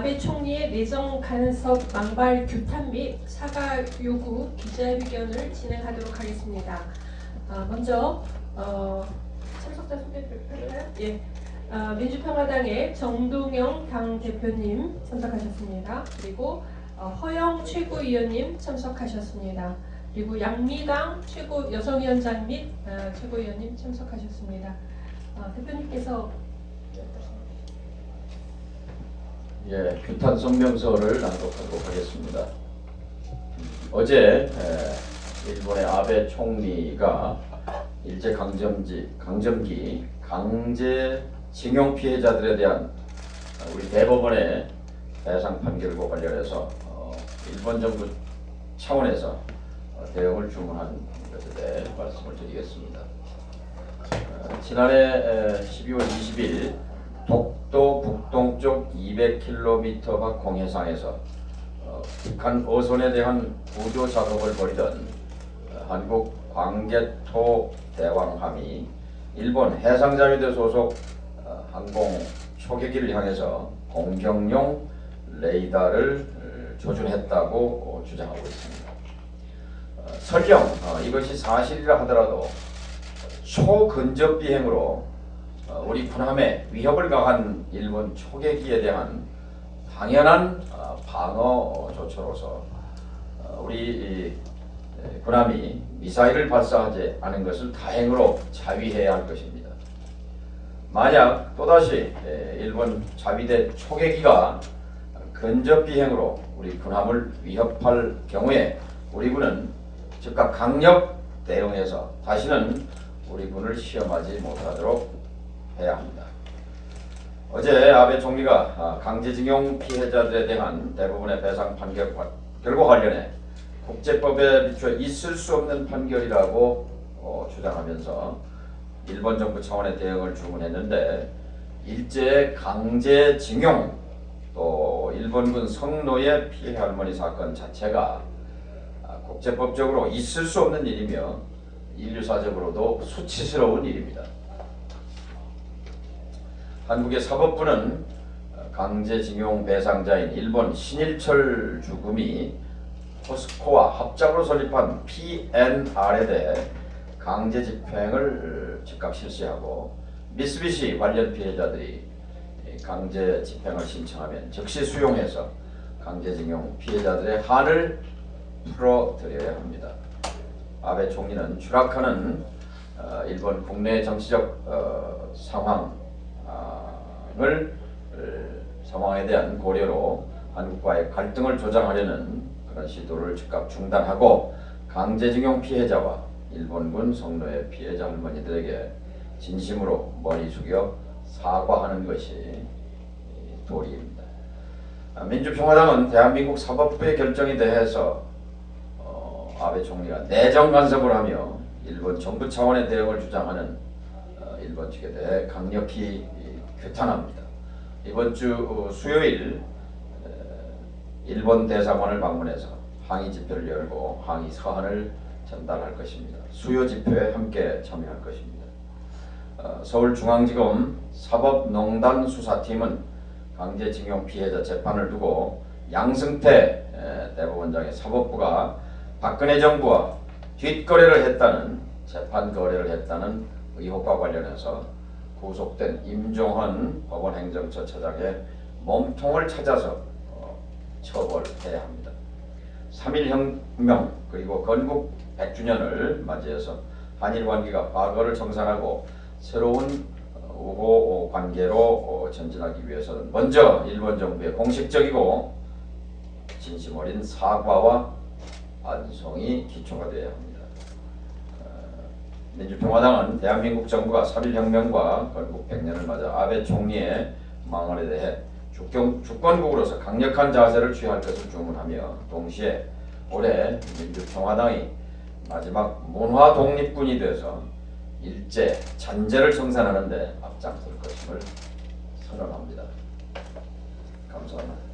아베 총리의 내정 간섭 망발 규탄 및 사과 요구 기자회견을 진행하도록 하겠습니다. 먼저 참석자 소개드릴까요? 예. 민주평화당의 정동영 당대표님 참석하셨습니다. 그리고 허영 최고위원님 참석하셨습니다. 그리고 양미강 여성위원장 및 최고위원님 참석하셨습니다. 대표님께서 예, 규탄 성명서를 낭독하도록 하겠습니다. 어제 일본의 아베 총리가 일제 강점기 강제징용 피해자들에 대한 우리 대법원의 배상 판결과 관련해서 일본 정부 차원에서 대응을 주문한 것에 대해 말씀을 드리겠습니다. 지난해 12월 20일 독도 북동쪽 200km 밖 공해상에서 북한 어선에 대한 구조 작업을 벌이던 한국 광개토 대왕함이 일본 해상자위대 소속 항공 초계기를 향해서 공격용 레이더를 조준했다고 주장하고 있습니다. 설령 이것이 사실이라 하더라도 초근접 비행으로 우리 군함에 위협을 가한 일본 초계기에 대한 당연한 방어 조처로서 우리 군함이 미사일을 발사하지 않은 것을 다행으로 자위해야 할 것입니다. 만약 또다시 일본 자위대 초계기가 근접 비행으로 우리 군함을 위협할 경우에 우리 군은 즉각 강력 대응해서 다시는 우리 군을 시험하지 못하도록 해야 합니다. 어제 아베 총리가 강제징용 피해자들에 대한 대부분의 배상 판결과 관련해 국제법에 비추어 있을 수 없는 판결이라고 주장하면서 일본 정부 차원의 대응을 주문했는데 일제 강제징용 또 일본군 성노예 피해 할머니 사건 자체가 국제법적으로 있을 수 없는 일이며 인류사적으로도 수치스러운 일입니다. 한국의 사법부는 강제징용 배상자인 일본 신일철 주금이 포스코와 합작으로 설립한 PNR에 대해 강제 집행을 즉각 실시하고 미쓰비시 관련 피해자들이 강제 집행을 신청하면 즉시 수용해서 강제징용 피해자들의 한을 풀어드려야 합니다. 아베 총리는 추락하는 일본 국내 정치적 상황에 대한 고려로 한국과의 갈등을 조장하려는 그런 시도를 즉각 중단하고 강제징용 피해자와 일본군 성노예 피해자 할머니들에게 진심으로 머리 숙여 사과하는 것이 도리입니다. 민주평화당은 대한민국 사법부의 결정에 대해서 아베 총리가 내정 간섭을 하며 일본 정부 차원의 대응을 주장하는 일본 측에 대해 강력히 규탄합니다. 이번 주 수요일 일본 대사관을 방문해서 항의 집회를 열고 항의 서한을 전달할 것입니다. 수요 집회에 함께 참여할 것입니다. 서울중앙지검 사법농단 수사팀은 강제징용 피해자 재판을 두고 양승태 대법원장의 사법부가 박근혜 정부와 뒷거래를 했다는 재판 거래를 했다는 의혹과 관련해서 구속된 임종헌 법원행정처처장의 몸통을 찾아서 처벌해야 합니다. 3.1혁명 그리고 건국 100주년을 맞이해서 한일 관계가 과거를 청산하고 새로운 우호 관계로 전진하기 위해서는 먼저 일본 정부의 공식적이고 진심 어린 사과와 반성이 기초가 되어야 합니다. 민주평화당은 대한민국 정부가 3.1혁명과 건국 100년을 맞아 아베 총리의 망언에 대해 주권국으로서 강력한 자세를 취할 것을 주문하며 동시에 올해 민주평화당이 마지막 문화 독립군이 돼서 일제 잔재를 청산하는 데 앞장설 것임을 선언합니다. 감사합니다.